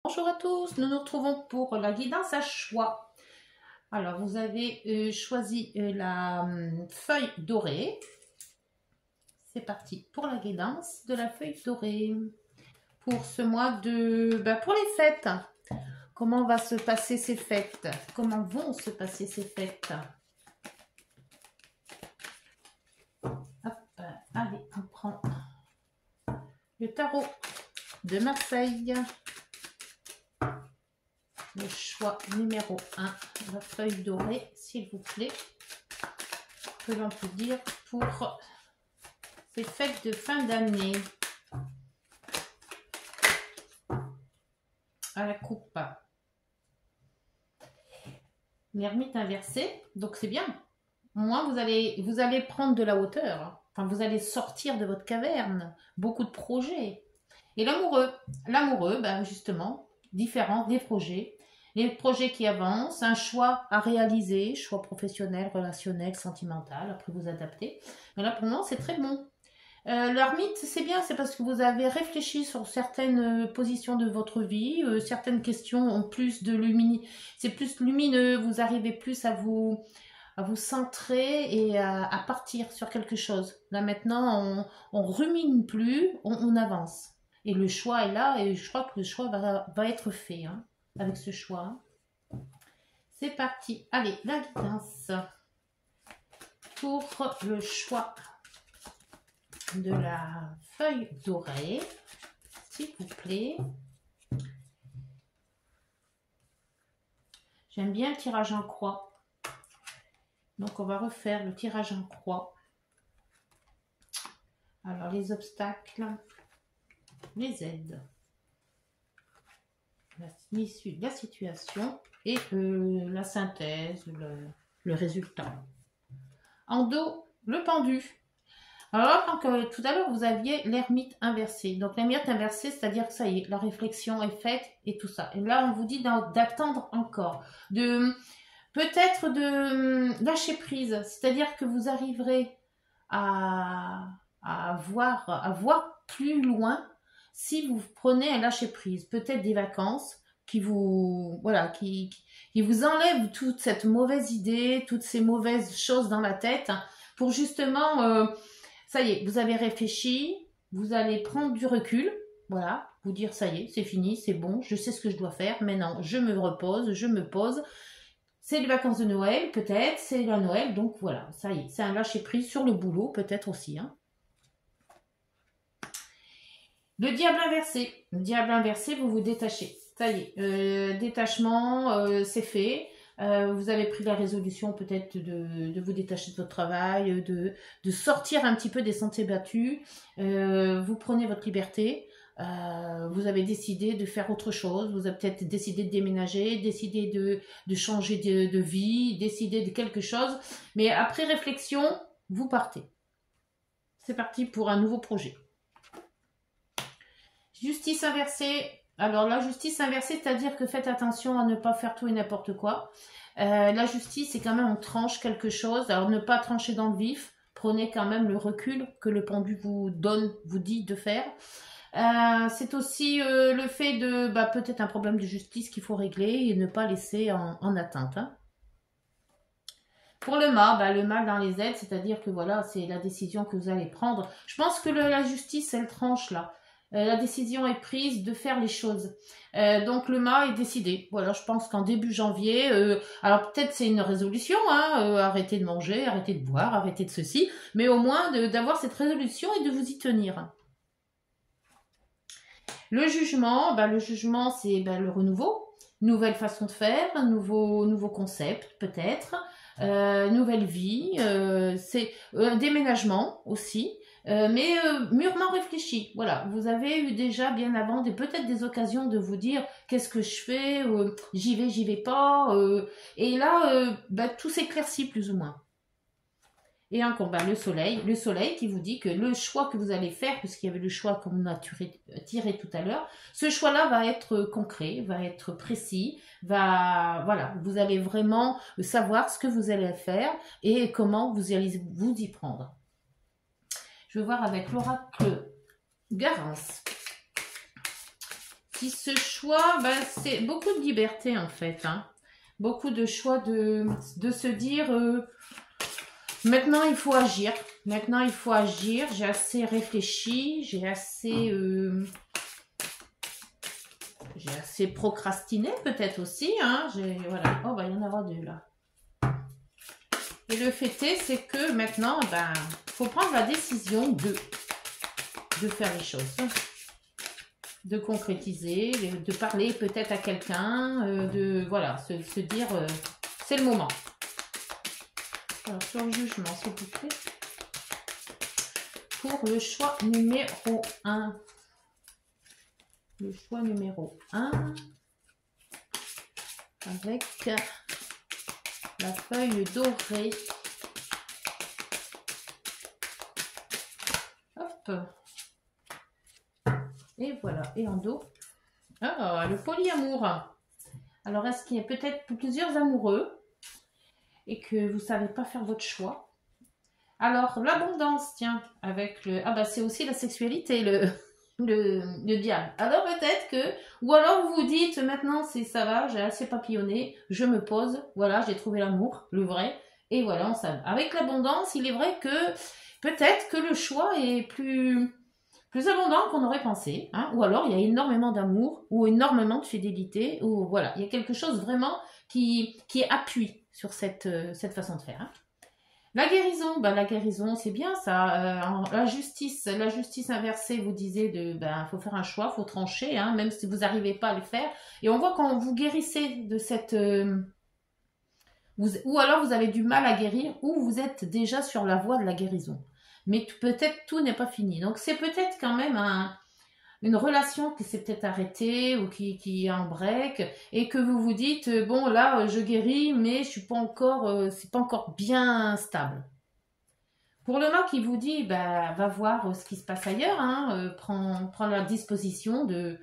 Bonjour à tous, nous nous retrouvons pour la guidance à choix. Alors, vous avez choisi la feuille dorée. C'est parti pour la guidance de la feuille dorée. Pour ce mois de... pour les fêtes. Comment va se passer ces fêtes? Comment vont se passer ces fêtes? Hop, allez, on prend le tarot de Marseille. Le choix numéro 1, la feuille dorée, s'il vous plaît. Que l'on peut dire pour ces fêtes de fin d'année. À la coupe. L'ermite inversée, donc c'est bien. Au moins, vous allez prendre de la hauteur. Enfin, vous allez sortir de votre caverne. Beaucoup de projets. Et l'amoureux, justement, différent des projets. Les projets qui avancent, un choix à réaliser, choix professionnel, relationnel, sentimental, après vous adaptez. Mais là, pour moi, c'est très bon. L'ermite, c'est bien, c'est parce que vous avez réfléchi sur certaines positions de votre vie, certaines questions ont plus de luminosité, c'est plus lumineux, vous arrivez plus à vous centrer et à partir sur quelque chose. Là maintenant, on rumine plus, on avance. Et le choix est là et je crois que le choix va être fait hein, avec ce choix. C'est parti. Allez, la guidance pour le choix de la feuille dorée, s'il vous plaît. J'aime bien le tirage en croix. Donc, on va refaire le tirage en croix. Alors, les obstacles, les aides, l'issue de la situation et la synthèse, le résultat. En dos, le pendu. Alors, donc, tout à l'heure, vous aviez l'ermite inversé. Donc, l'ermite inversé, c'est-à-dire que ça y est, la réflexion est faite et tout ça. Et là, on vous dit d'attendre encore, peut-être de lâcher prise. C'est-à-dire que vous arriverez à voir plus loin si vous prenez un lâcher prise. Peut-être des vacances qui vous, voilà, qui vous enlèvent toute cette mauvaise idée, toutes ces mauvaises choses dans la tête pour justement... ça y est, vous avez réfléchi, vous allez prendre du recul, voilà, vous dire ça y est, c'est fini, c'est bon, je sais ce que je dois faire, maintenant je me repose, je me pose. C'est les vacances de Noël, peut-être, c'est la Noël, donc voilà, ça y est, c'est un lâcher-prise sur le boulot, peut-être aussi. Hein. Le diable inversé, vous vous détachez, ça y est, détachement, c'est fait. Vous avez pris la résolution peut-être de vous détacher de votre travail, de sortir un petit peu des sentiers battus. Vous prenez votre liberté. Vous avez décidé de faire autre chose. Vous avez peut-être décidé de déménager, décidé de changer de vie, décidé de quelque chose. Mais après réflexion, vous partez. C'est parti pour un nouveau projet. Justice inversée. Alors la justice inversée, c'est-à-dire que faites attention à ne pas faire tout et n'importe quoi. La justice, c'est quand même on tranche quelque chose. Alors ne pas trancher dans le vif. Prenez quand même le recul que le pendu vous dit de faire. C'est aussi le fait de peut-être un problème de justice qu'il faut régler et ne pas laisser en attente. Hein. Pour le mât dans les aides, c'est-à-dire que voilà, c'est la décision que vous allez prendre. Je pense que la justice, elle tranche là. La décision est prise de faire les choses. Donc le mât est décidé. Voilà, je pense qu'en début janvier, alors peut-être c'est une résolution, hein, arrêtez de manger, arrêtez de boire, arrêtez de ceci, mais au moins d'avoir cette résolution et de vous y tenir. Le jugement, c'est le renouveau, nouvelle façon de faire, un nouveau concept peut-être, nouvelle vie, c'est un déménagement aussi. Mais mûrement réfléchi. Voilà, vous avez eu déjà bien avant peut-être des occasions de vous dire qu'est-ce que je fais, j'y vais pas. Et là, tout s'éclaircit plus ou moins. Et encore le soleil qui vous dit que le choix que vous allez faire, puisqu'il y avait le choix comme on a tiré tout à l'heure, ce choix-là va être concret, va être précis, voilà, vous allez vraiment savoir ce que vous allez faire et comment vous allez vous y prendre. Je vais voir avec l'oracle Garance. qui ce choix, ben, c'est beaucoup de liberté en fait. Hein. Beaucoup de choix de se dire, maintenant il faut agir. Maintenant il faut agir. J'ai assez réfléchi, j'ai assez procrastiné peut-être aussi. Hein. Voilà. Oh, bah, il y en aura deux là. Et le fait est, c'est que maintenant, ben, faut prendre la décision de faire les choses. De concrétiser, de parler peut-être à quelqu'un, de voilà, se dire c'est le moment. Alors sur le jugement, s'il vous plaît. Pour le choix numéro 1. Le choix numéro 1. Avec la feuille dorée. Hop. Et voilà, et en dos. Ah, le polyamour. Alors, est-ce qu'il y a peut-être plusieurs amoureux et que vous ne savez pas faire votre choix? Alors, l'abondance, tiens, avec le... Ah bah, c'est aussi la sexualité, le diable. Alors, peut-être que... Ou alors, vous vous dites, maintenant, ça va, j'ai assez papillonné, je me pose, voilà, j'ai trouvé l'amour, le vrai, et voilà, on s'aime. Avec l'abondance, il est vrai que peut-être que le choix est plus abondant qu'on aurait pensé, hein, ou alors il y a énormément d'amour, ou énormément de fidélité, ou voilà, il y a quelque chose vraiment qui appuie sur cette façon de faire. Hein. La guérison, la guérison, c'est bien ça. La justice inversée, vous disiez faut faire un choix, faut trancher, hein, même si vous n'arrivez pas à le faire. Et on voit quand vous guérissez de cette, ou alors vous avez du mal à guérir, ou vous êtes déjà sur la voie de la guérison. Mais peut-être tout n'est pas fini. Donc c'est peut-être quand même une relation qui s'est peut-être arrêtée ou qui est en break et que vous vous dites bon là je guéris mais je suis pas encore c'est pas encore bien stable. Pour le mât qui vous dit va voir ce qui se passe ailleurs, hein, prends la disposition de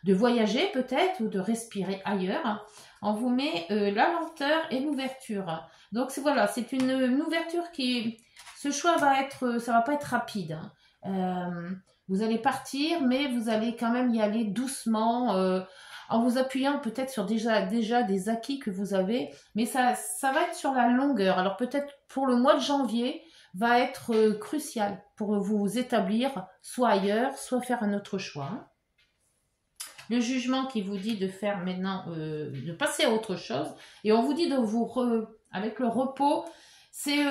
voyager peut-être ou de respirer ailleurs. Hein. On vous met la lenteur et l'ouverture. Donc voilà, c'est une ouverture ce choix ça va pas être rapide. Hein. Vous allez partir, mais vous allez quand même y aller doucement, en vous appuyant peut-être sur déjà des acquis que vous avez, mais ça va être sur la longueur. Alors peut-être pour le mois de janvier, va être crucial pour vous établir soit ailleurs, soit faire un autre choix. Hein. Le jugement qui vous dit de faire maintenant, de passer à autre chose, et on vous dit de avec le repos, c'est...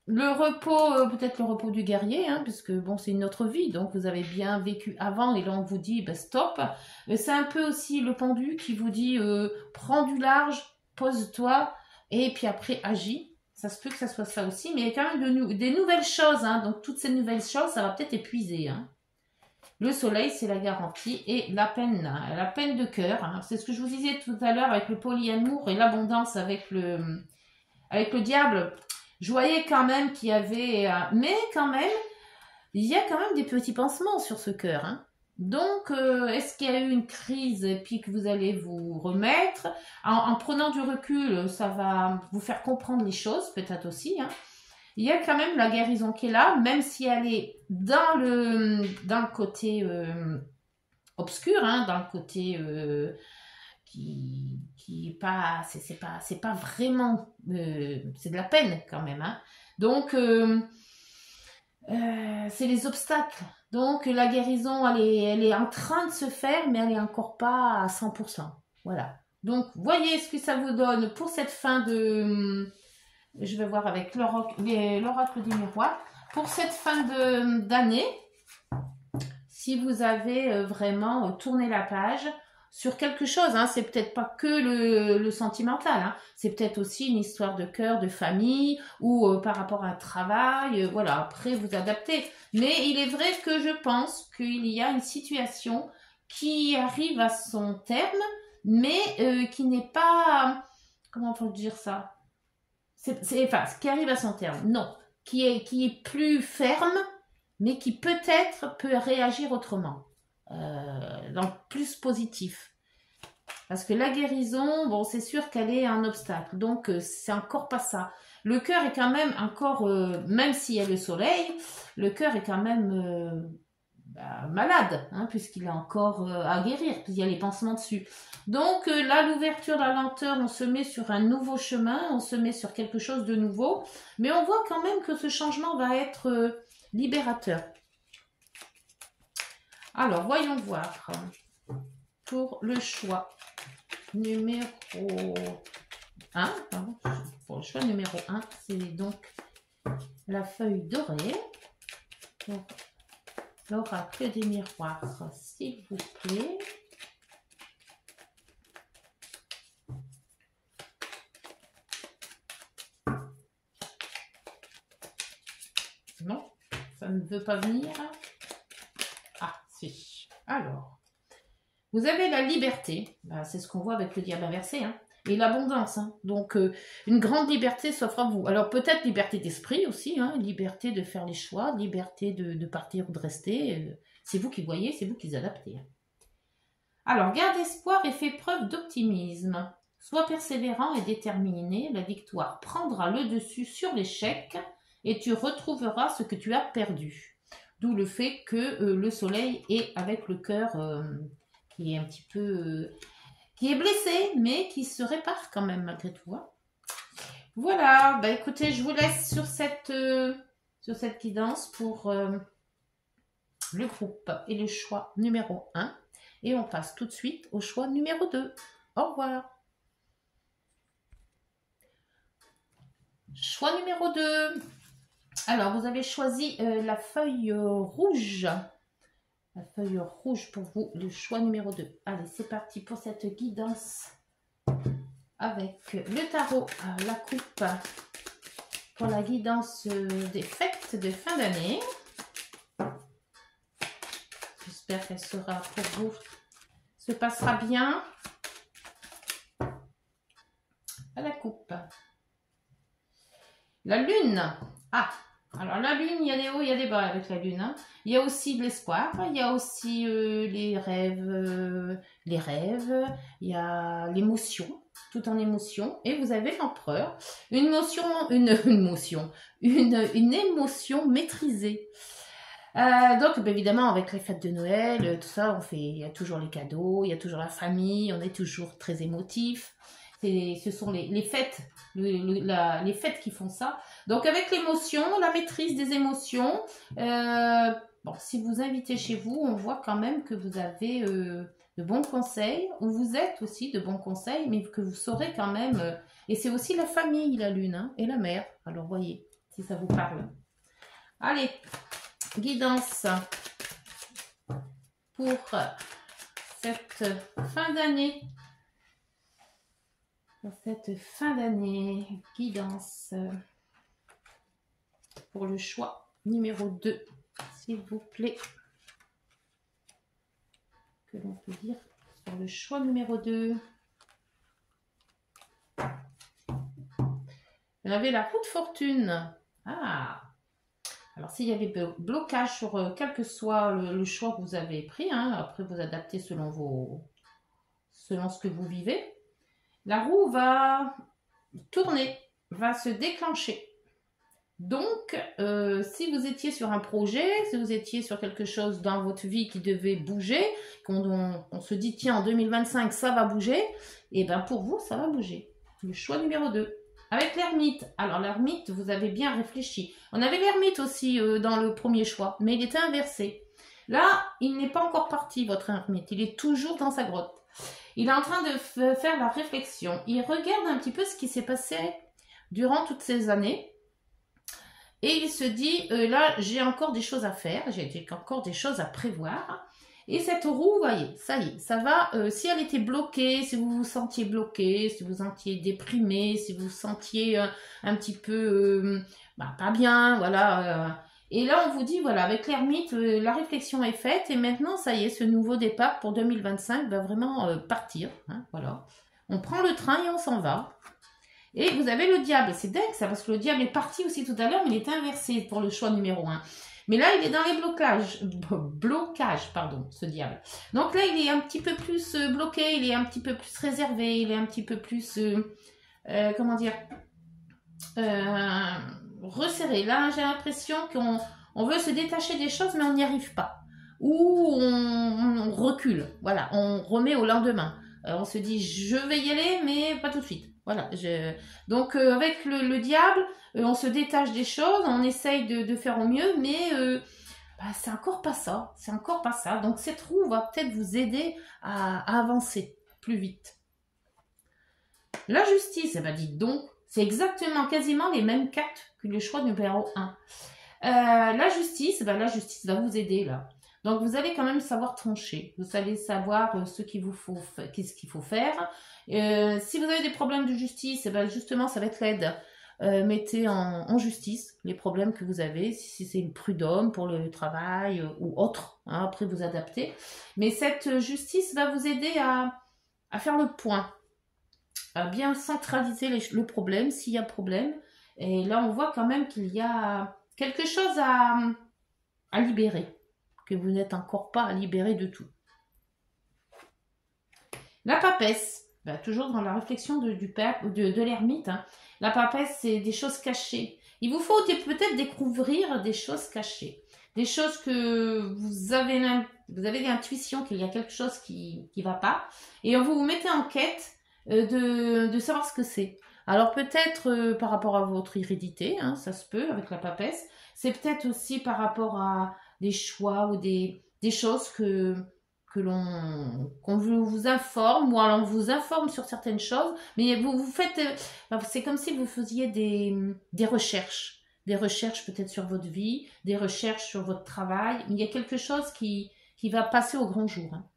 le repos, peut-être le repos du guerrier, hein, puisque bon, c'est une autre vie, donc vous avez bien vécu avant, et là on vous dit stop. C'est un peu aussi le pendu qui vous dit prends du large, pose-toi, et puis après agis. Ça se peut que ça soit ça aussi, mais il y a quand même des nouvelles choses, hein, donc toutes ces nouvelles choses, ça va peut-être épuiser. Hein. Le soleil, c'est la garantie, et la peine de cœur, hein, c'est ce que je vous disais tout à l'heure avec le polyamour et l'abondance avec le diable. Je voyais quand même qu'il y avait... mais quand même, il y a quand même des petits pansements sur ce cœur. Hein. Donc, est-ce qu'il y a eu une crise et puis que vous allez vous remettre en prenant du recul, ça va vous faire comprendre les choses, peut-être aussi. Hein. Il y a quand même la guérison qui est là, même si elle est dans le côté obscur, hein, dans le côté... qui est pas c'est pas vraiment c'est de la peine quand même hein. Donc c'est les obstacles, donc la guérison elle est en train de se faire mais elle est encore pas à 100%, voilà. Donc voyez ce que ça vous donne pour cette fin de je vais voir avec l'oracle du miroir pour cette fin d'année, si vous avez vraiment tourné la page sur quelque chose, hein. C'est peut-être pas que le sentimental, hein. C'est peut-être aussi une histoire de cœur, de famille, ou par rapport à un travail, voilà, après vous adaptez. Mais il est vrai que je pense qu'il y a une situation qui arrive à son terme, mais qui n'est pas, comment faut dire ça, enfin, qui arrive à son terme, non, qui est plus ferme, mais qui peut-être peut réagir autrement. Dans le plus positif. Parce que la guérison, bon, c'est sûr qu'elle est un obstacle. Donc, c'est encore pas ça. Le cœur est quand même encore, même s'il y a le soleil, le cœur est quand même malade, hein, puisqu'il a encore à guérir, puisqu'il y a les pansements dessus. Donc là, l'ouverture, la lenteur, on se met sur un nouveau chemin, on se met sur quelque chose de nouveau, mais on voit quand même que ce changement va être libérateur. Alors, voyons voir pour le choix numéro 1, pardon, pour le choix numéro 1, c'est donc la feuille dorée. Donc, l'oracle des miroirs, s'il vous plaît. Non, ça ne veut pas venir. Ah, si. Alors, vous avez la liberté. C'est ce qu'on voit avec le diable inversé, hein. Et l'abondance, hein. Donc une grande liberté s'offre à vous. Alors peut-être liberté d'esprit aussi, hein, liberté de faire les choix, liberté de partir ou de rester. C'est vous qui voyez, c'est vous qui adaptez. Alors garde espoir et fais preuve d'optimisme. Sois persévérant et déterminé, la victoire prendra le dessus sur l'échec et tu retrouveras ce que tu as perdu. D'où le fait que le soleil est avec le cœur qui est un petit peu... qui est blessé, mais qui se répare quand même malgré tout. Hein. Voilà, bah écoutez, je vous laisse sur cette guidance pour le groupe et le choix numéro 1. Et on passe tout de suite au choix numéro 2. Au revoir. Choix numéro 2. Alors, vous avez choisi la feuille rouge. La feuille rouge pour vous, le choix numéro 2. Allez, c'est parti pour cette guidance avec le tarot, la coupe, pour la guidance des fêtes de fin d'année. J'espère qu'elle sera pour vous, se passera bien. À la coupe. La lune. Ah, alors la lune, il y a des hauts, il y a des bas avec la lune. Hein. Il y a aussi de l'espoir, il y a aussi les rêves, il y a l'émotion, tout en émotion. Et vous avez l'empereur, une émotion maîtrisée. Donc évidemment avec les fêtes de Noël, tout ça, il y a toujours les cadeaux, il y a toujours la famille, on est toujours très émotif. Ce sont les fêtes, les fêtes qui font ça. Donc avec l'émotion, la maîtrise des émotions, bon, si vous invitez chez vous, on voit quand même que vous avez de bons conseils, ou vous êtes aussi de bons conseils, mais que vous saurez quand même, et c'est aussi la famille, la lune, hein, et la mère. Alors voyez, si ça vous parle. Allez, guidance pour cette fin d'année. Pour cette fin d'année, guidance pour le choix numéro 2, s'il vous plaît. Que l'on peut dire pour le choix numéro 2. Vous avez la roue de fortune. Ah! Alors, s'il y avait blocage sur quel que soit le choix que vous avez pris, hein, après vous adaptez selon ce que vous vivez. La roue va tourner, va se déclencher. Donc, si vous étiez sur un projet, si vous étiez sur quelque chose dans votre vie qui devait bouger, on se dit, tiens, en 2025, ça va bouger, et bien pour vous, ça va bouger. Le choix numéro 2. Avec l'ermite. Alors, l'ermite, vous avez bien réfléchi. On avait l'ermite aussi dans le premier choix, mais il était inversé. Là, il n'est pas encore parti, votre ermite. Il est toujours dans sa grotte. Il est en train de faire la réflexion. Il regarde un petit peu ce qui s'est passé durant toutes ces années. Et il se dit, là, j'ai encore des choses à faire. J'ai encore des choses à prévoir. Et cette roue, vous voyez, ça y est, ça va. Si elle était bloquée, si vous vous sentiez bloqué, si vous vous sentiez déprimé, si vous vous sentiez un petit peu pas bien, voilà. Et là, on vous dit, voilà, avec l'ermite, la réflexion est faite. Et maintenant, ça y est, ce nouveau départ pour 2025 va vraiment partir. Hein, voilà. On prend le train et on s'en va. Et vous avez le diable. C'est dingue ça, parce que le diable est parti aussi tout à l'heure, mais il est inversé pour le choix numéro 1. Mais là, il est dans les blocages, pardon, ce diable. Donc là, il est un petit peu plus bloqué, il est un petit peu plus réservé, il est un petit peu plus, comment dire, resserré. Là, j'ai l'impression qu'on veut se détacher des choses, mais on n'y arrive pas. ou on recule. Voilà, on remet au lendemain. On se dit, je vais y aller, mais pas tout de suite. Voilà. Donc, avec le diable, on se détache des choses, on essaye de faire au mieux, mais c'est encore pas ça. C'est encore pas ça. Donc, cette roue va peut-être vous aider à avancer plus vite. La justice, eh ben, dites donc, c'est exactement, quasiment les mêmes cartes que le choix numéro 1. La justice va vous aider là. Donc vous allez quand même savoir trancher. Vous allez savoir ce qu'il vous faut, qu'est-ce qu'il faut faire. Si vous avez des problèmes de justice, eh ben, justement, ça va être l'aide. Mettez en justice les problèmes que vous avez, si c'est une prud'homme pour le travail ou autre. Hein, après, vous adaptez. Mais cette justice va vous aider à faire le point, à bien centraliser le problème, s'il y a problème. Et là, on voit quand même qu'il y a quelque chose à libérer, que vous n'êtes encore pas à libérer de tout. La papesse, toujours dans la réflexion de l'ermite, hein. La papesse, c'est des choses cachées. Il vous faut peut-être découvrir des choses cachées, des choses que vous avez l'intuition qu'il y a quelque chose qui ne va pas, et vous vous mettez en quête de savoir ce que c'est. Alors peut-être par rapport à votre hérédité, hein, ça se peut avec la papesse. C'est peut-être aussi par rapport à des choix ou des choses qu'on vous informe, ou alors on vous informe sur certaines choses, mais vous faites, c'est comme si vous faisiez des recherches peut-être sur votre vie, des recherches sur votre travail. Il y a quelque chose qui va passer au grand jour. Hein.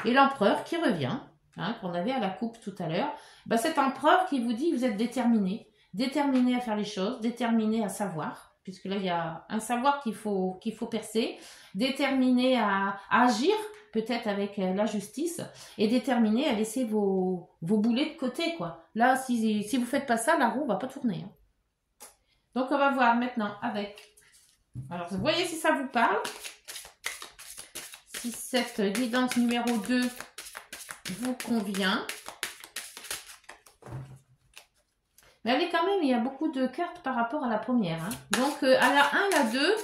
Et l'empereur qui revient, hein, qu'on avait à la coupe tout à l'heure, cet empereur qui vous dit que vous êtes déterminé à faire les choses, déterminé à savoir, puisque là il y a un savoir qu'il faut percer, déterminé à agir, peut-être avec la justice, et déterminé à laisser vos boulets de côté, quoi. Là, si vous faites pas ça, la roue va pas tourner. Hein. Donc on va voir maintenant avec. Alors vous voyez si ça vous parle. Si cette guidance numéro 2 vous convient. Mais elle est quand même, il y a beaucoup de cartes par rapport à la première. Hein. Donc, à la 1, la 2, vous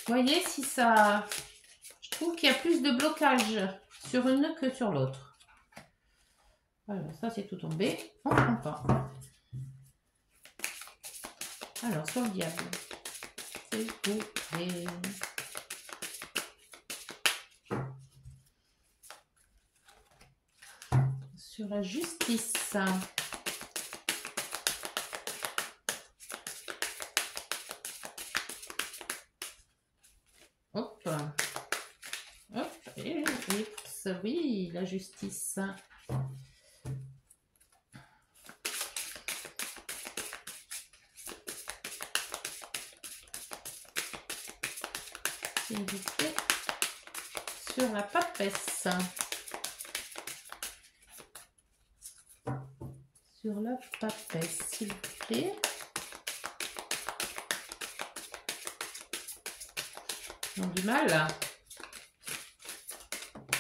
voyez, si ça... Je trouve qu'il y a plus de blocage sur une que sur l'autre. Alors, ça, c'est tout tombé. On ne prend pas. Alors, sur le diable. C'est tombé. Sur la justice. Hop. Hop. Et oui, la justice. S'il vous plaît. Sur la papesse. Sur la papesse, s'il vous plaît. Ils ont du mal.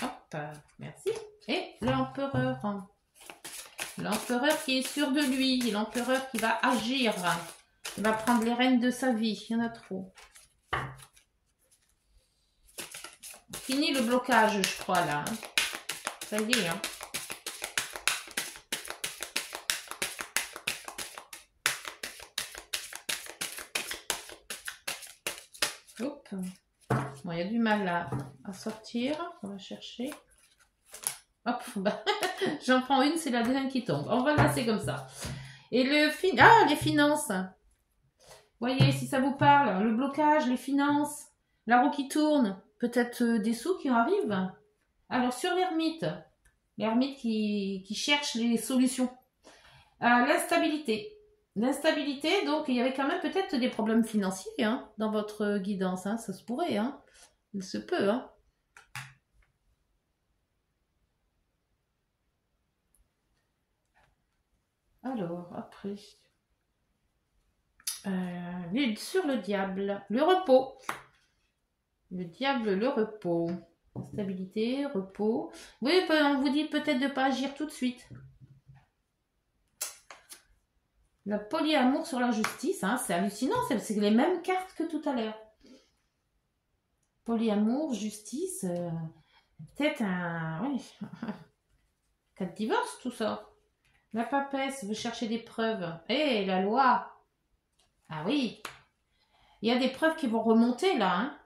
Hop, merci. Et l'empereur. L'empereur qui est sûr de lui. L'empereur qui va agir. Il va prendre les rênes de sa vie. Il y en a trop. Fini le blocage, je crois, là. Ça y est, hein. Hop. Bon, il y a du mal à sortir. On va chercher. Hop, j'en prends une, c'est la deuxième qui tombe. On va laisser comme ça. Et les finances. Voyez, si ça vous parle, le blocage, les finances, la roue qui tourne, peut-être des sous qui arrivent. Alors, sur l'ermite qui cherche les solutions. L'instabilité. L'instabilité, donc il y avait quand même peut-être des problèmes financiers hein, dans votre guidance, hein, ça se pourrait, hein. Il se peut. Hein. Alors, après, sur le diable, le repos. Le diable, le repos. Stabilité, repos. Oui, on vous dit peut-être de ne pas agir tout de suite. Le polyamour sur la justice, hein, c'est hallucinant, c'est les mêmes cartes que tout à l'heure. Polyamour, justice, peut-être un... Oui, cas de divorce, tout ça. La papesse veut chercher des preuves. Eh, la loi. Ah oui. Il y a des preuves qui vont remonter, là, hein.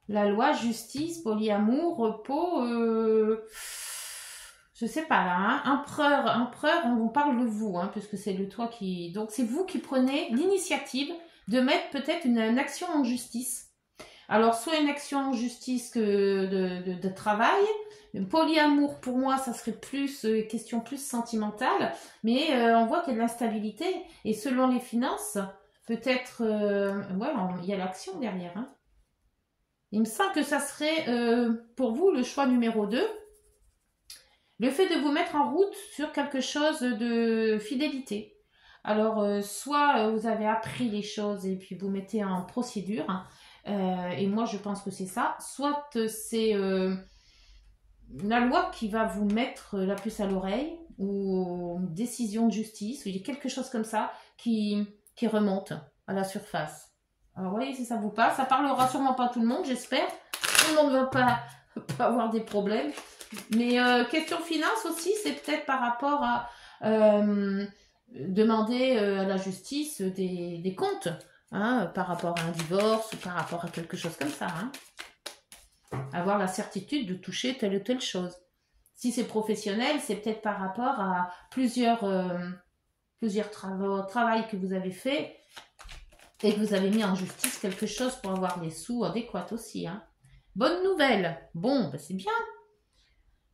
La loi, justice, polyamour, repos, je sais pas là, hein. Empereur, on vous parle de vous, hein, puisque c'est le toi qui... Donc c'est vous qui prenez l'initiative de mettre peut-être une action en justice. Alors soit une action en justice que de travail, polyamour pour moi ça serait plus question plus sentimentale, mais on voit qu'il y a de l'instabilité et selon les finances, peut-être, ouais, il y a l'action derrière, hein. Il me semble que ça serait pour vous le choix numéro 2. Le fait de vous mettre en route sur quelque chose de fidélité. Alors, soit vous avez appris les choses et puis vous mettez en procédure, hein, et moi je pense que c'est ça, soit c'est la loi qui va vous mettre la puce à l'oreille, ou une décision de justice, ou il y a quelque chose comme ça qui remonte à la surface. Alors, vous voyez, si ça vous passe, ça parlera sûrement pas à tout le monde, j'espère. Tout le monde ne va pas avoir des problèmes. Mais question finance aussi, c'est peut-être par rapport à demander à la justice des comptes, hein, par rapport à un divorce ou par rapport à quelque chose comme ça. Hein. Avoir la certitude de toucher telle ou telle chose. Si c'est professionnel, c'est peut-être par rapport à plusieurs travaux que vous avez fait et que vous avez mis en justice quelque chose pour avoir des sous adéquats aussi. Hein. Bonne nouvelle. Bon, ben c'est bien.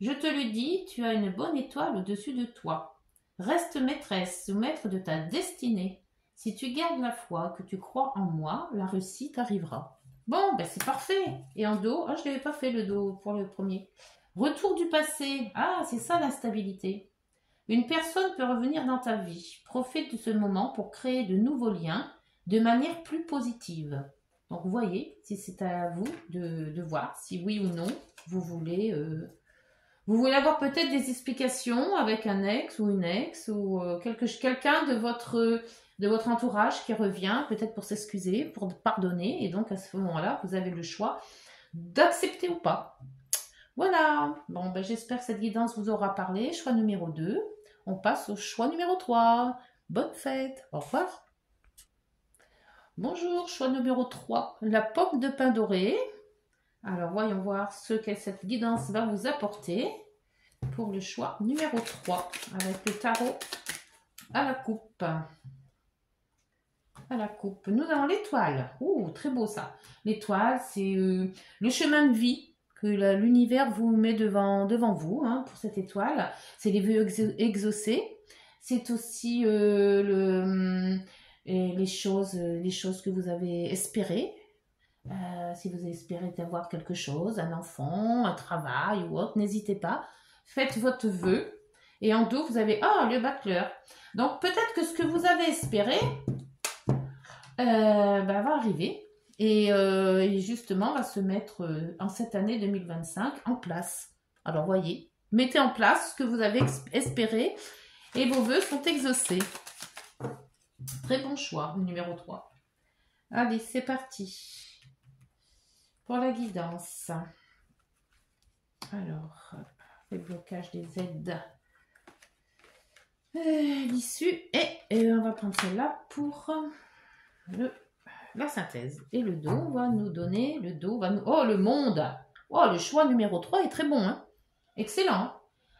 Je te le dis, tu as une bonne étoile au-dessus de toi. Reste maîtresse ou maître de ta destinée. Si tu gardes la foi, que tu crois en moi, la réussite arrivera. Bon, ben c'est parfait. Et en dos, je ne l'avais pas fait le dos pour le premier. Retour du passé. Ah, c'est ça l'instabilité. Une personne peut revenir dans ta vie. Profite de ce moment pour créer de nouveaux liens de manière plus positive. Donc, vous voyez, si c'est à vous de voir si oui ou non vous voulez avoir peut-être des explications avec un ex ou une ex ou quelqu'un de votre entourage qui revient peut-être pour s'excuser, pour pardonner. Et donc, à ce moment-là, vous avez le choix d'accepter ou pas. Voilà. Bon, ben, j'espère que cette guidance vous aura parlé. Choix numéro 2. On passe au choix numéro 3. Bonne fête. Au revoir. Bonjour, choix numéro 3. La pomme de pin doré. Alors, voyons voir ce que cette guidance va vous apporter pour le choix numéro 3 avec le tarot à la coupe. À la coupe. Nous avons l'étoile. Ouh, très beau ça. L'étoile, c'est le chemin de vie que l'univers vous met devant vous, hein, pour cette étoile. C'est les vœux exaucés. C'est aussi les choses que vous avez espérées. Si vous espérez avoir quelque chose, un enfant, un travail ou autre, n'hésitez pas. Faites votre vœu. Et en dos, vous avez le battleur. Donc, peut-être que ce que vous avez espéré va arriver. Et justement, va se mettre en cette année 2025 en place. Alors, voyez, mettez en place ce que vous avez espéré et vos vœux sont exaucés. Très bon choix, le numéro 3. Allez, c'est parti. Pour la guidance. Alors, le blocage des aides. L'issue. Et on va prendre celle-là pour la synthèse. Et le dos va nous donner. Oh, le monde. Oh, le choix numéro 3 est très bon. Hein. Excellent.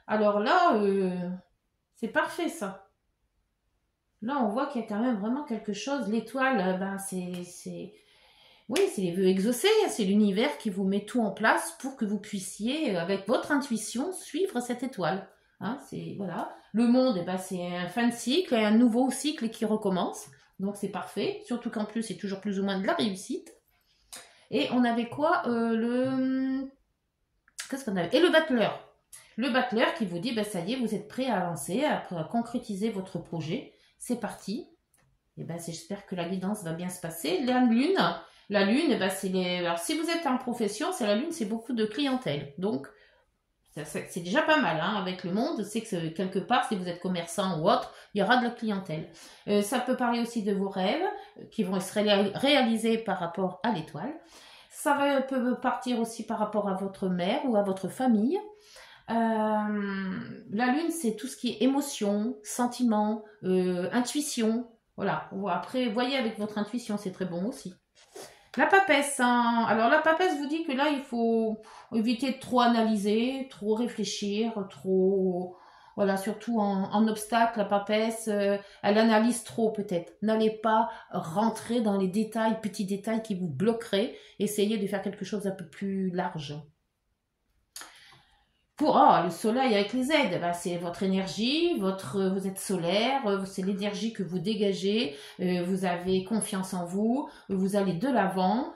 Alors là, c'est parfait ça. Là, on voit qu'il y a quand même vraiment quelque chose. L'étoile, oui, c'est les vœux exaucés. C'est l'univers qui vous met tout en place pour que vous puissiez, avec votre intuition, suivre cette étoile. Hein, voilà. Le monde, c'est un fin de cycle, un nouveau cycle qui recommence. Donc, c'est parfait. Surtout qu'en plus, c'est toujours plus ou moins de la réussite. Et on avait quoi Qu'est-ce qu'on avait? Et le battleur. Le battleur qui vous dit, ça y est, vous êtes prêt à avancer, à concrétiser votre projet. C'est parti. Et j'espère que la guidance va bien se passer. La lune, alors si vous êtes en profession, c'est la lune, c'est beaucoup de clientèle. Donc, c'est déjà pas mal, hein, avec le monde. C'est que quelque part, si vous êtes commerçant ou autre, il y aura de la clientèle. Ça peut parler aussi de vos rêves qui vont se réaliser par rapport à l'étoile. peut partir aussi par rapport à votre mère ou à votre famille. La lune, c'est tout ce qui est émotion, sentiment, intuition. Voilà. Après, voyez avec votre intuition, c'est très bon aussi. La papesse, hein. Alors la papesse vous dit que là, il faut éviter de trop analyser, trop réfléchir, trop... Voilà, surtout en obstacle, la papesse, elle analyse trop peut-être. N'allez pas rentrer dans les détails, petits détails qui vous bloqueraient. Essayez de faire quelque chose d'un peu plus large. Le soleil avec les aides, c'est votre énergie, vous êtes solaire, c'est l'énergie que vous dégagez, vous avez confiance en vous, vous allez de l'avant.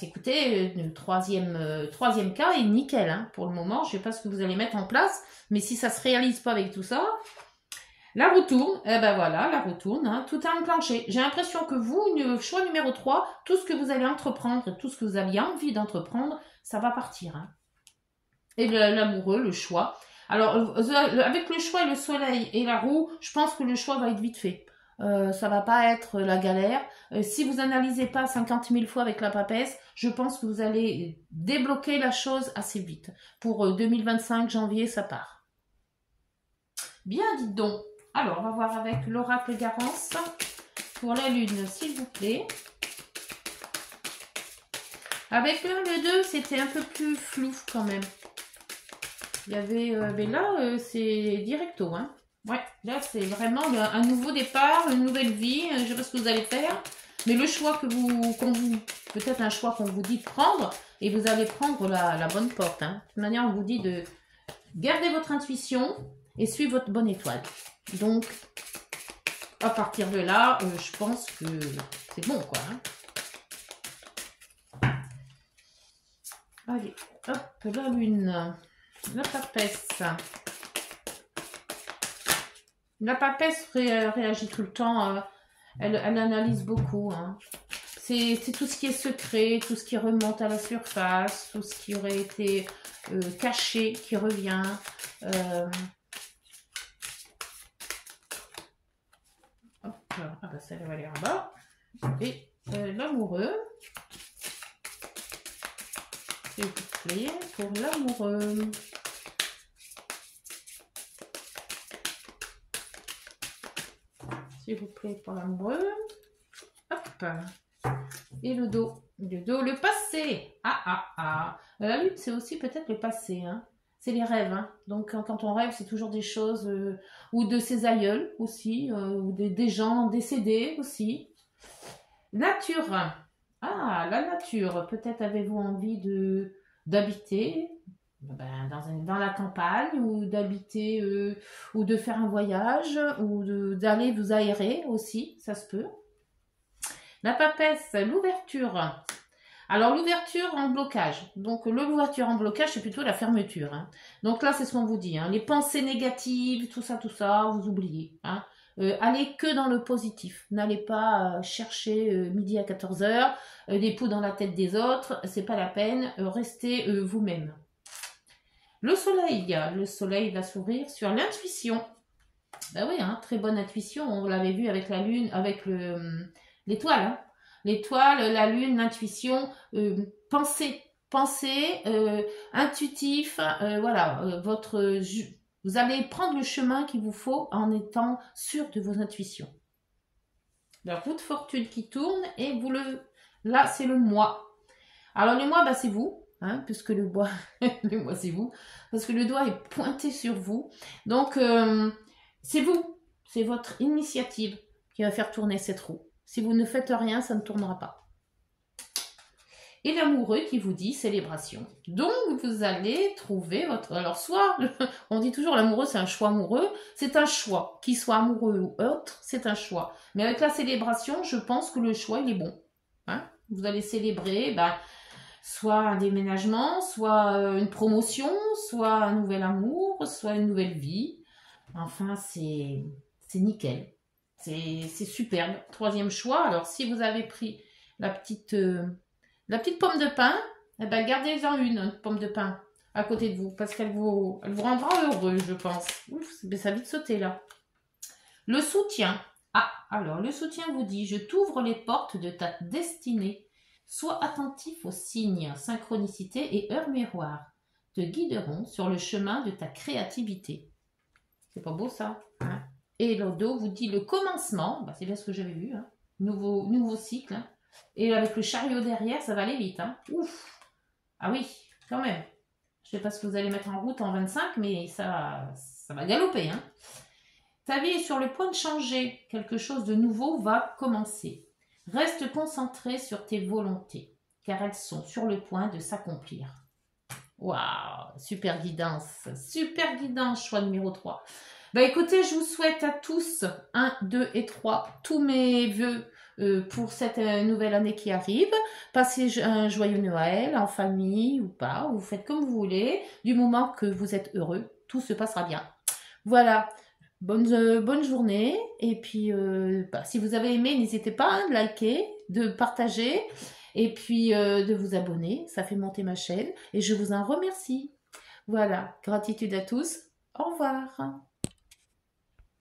Écoutez, le troisième cas est nickel, hein, pour le moment. Je ne sais pas ce que vous allez mettre en place, mais si ça ne se réalise pas avec tout ça, la roue tourne, la roue tourne, hein, tout est enclenché. J'ai l'impression que vous, le choix numéro 3, tout ce que vous allez entreprendre, tout ce que vous aviez envie d'entreprendre, ça va partir, hein. Et l'amoureux, le choix. Alors, avec le choix et le soleil et la roue, je pense que le choix va être vite fait. Ça va pas être la galère. Si vous analysez pas 50 000 fois avec la papesse, je pense que vous allez débloquer la chose assez vite. Pour 2025, janvier, ça part. Bien, dites donc. Alors, on va voir avec l'oracle Garance pour la lune, s'il vous plaît. Avec le 2, c'était un peu plus flou quand même. Il y avait, mais là, c'est directo, hein. Ouais, là, c'est vraiment un nouveau départ, une nouvelle vie. Je ne sais pas ce que vous allez faire, mais le choix peut-être un choix qu'on vous dit de prendre, et vous allez prendre la bonne porte, hein. De toute manière, on vous dit de garder votre intuition et suivre votre bonne étoile. Donc, à partir de là, je pense que c'est bon, quoi, hein. Allez, hop, la lune. La papesse. La papesse réagit tout le temps. Elle analyse beaucoup, hein. C'est tout ce qui est secret, tout ce qui remonte à la surface, tout ce qui aurait été caché, qui revient. Ça va aller en bas. Et l'amoureux. S'il vous plaît, pour l'amoureux. S'il vous plaît, pour l'amoureux. Hop. Et le dos. Le passé. La lune, c'est aussi peut-être le passé, hein. C'est les rêves, hein. Donc, quand on rêve, c'est toujours des choses, ou de ses aïeuls aussi, ou des gens décédés aussi. Nature. La nature. Peut-être avez-vous envie d'habiter dans la campagne, ou d'habiter, ou de faire un voyage, ou d'aller vous aérer aussi, ça se peut. La papesse, l'ouverture. Alors, l'ouverture en blocage. Donc, l'ouverture en blocage, c'est plutôt la fermeture, hein. Donc là, c'est ce qu'on vous dit, hein. Les pensées négatives, tout ça, vous oubliez, hein. Allez que dans le positif. N'allez pas chercher midi à 14h, des poux dans la tête des autres. C'est pas la peine. Restez vous-même. Le soleil va s'ouvrir sur l'intuition. Ben oui, hein, très bonne intuition. On l'avait vu avec la lune, avec l'étoile, hein. L'étoile, la lune, l'intuition, pensée, intuitif, vous allez prendre le chemin qu'il vous faut en étant sûr de vos intuitions. La roue de fortune qui tourne, et là, c'est le mois. Alors, le mois, c'est vous, hein, puisque le mois, c'est vous, parce que le doigt est pointé sur vous. Donc, c'est vous, c'est votre initiative qui va faire tourner cette roue. Si vous ne faites rien, ça ne tournera pas. Et l'amoureux qui vous dit célébration. Donc, vous allez trouver votre... Alors, soit, on dit toujours l'amoureux, c'est un choix amoureux. C'est un choix. Qu'il soit amoureux ou autre, c'est un choix. Mais avec la célébration, je pense que le choix, il est bon, hein. Vous allez célébrer, soit un déménagement, soit une promotion, soit un nouvel amour, soit une nouvelle vie. Enfin, c'est nickel. C'est superbe. Troisième choix. Alors, si vous avez pris la petite pomme de pin, gardez-en une pomme de pin à côté de vous, parce qu'elle vous rendra heureux, je pense. Ouf, ça a vite sauté là. Le soutien. Alors, le soutien vous dit, je t'ouvre les portes de ta destinée. Sois attentif aux signes, synchronicité et heures miroirs te guideront sur le chemin de ta créativité. C'est pas beau ça, hein? Et le dos vous dit le commencement, bah, c'est bien ce que j'avais vu, hein. Nouveau cycle. Hein. Et avec le chariot derrière, ça va aller vite. Hein. Ouf. Ah oui, quand même. Je sais pas ce que vous allez mettre en route en 25, mais ça va galoper. Hein. Ta vie est sur le point de changer. Quelque chose de nouveau va commencer. Reste concentré sur tes volontés, car elles sont sur le point de s'accomplir. Waouh, super guidance, choix numéro 3. Bah écoutez, je vous souhaite à tous 1, 2 et 3 tous mes vœux pour cette nouvelle année qui arrive. Passez un joyeux Noël en famille ou pas, ou vous faites comme vous voulez, du moment que vous êtes heureux, tout se passera bien. Voilà, bonne journée, et puis si vous avez aimé, n'hésitez pas de liker, de partager, et puis de vous abonner, ça fait monter ma chaîne, et je vous en remercie. Voilà, gratitude à tous, au revoir.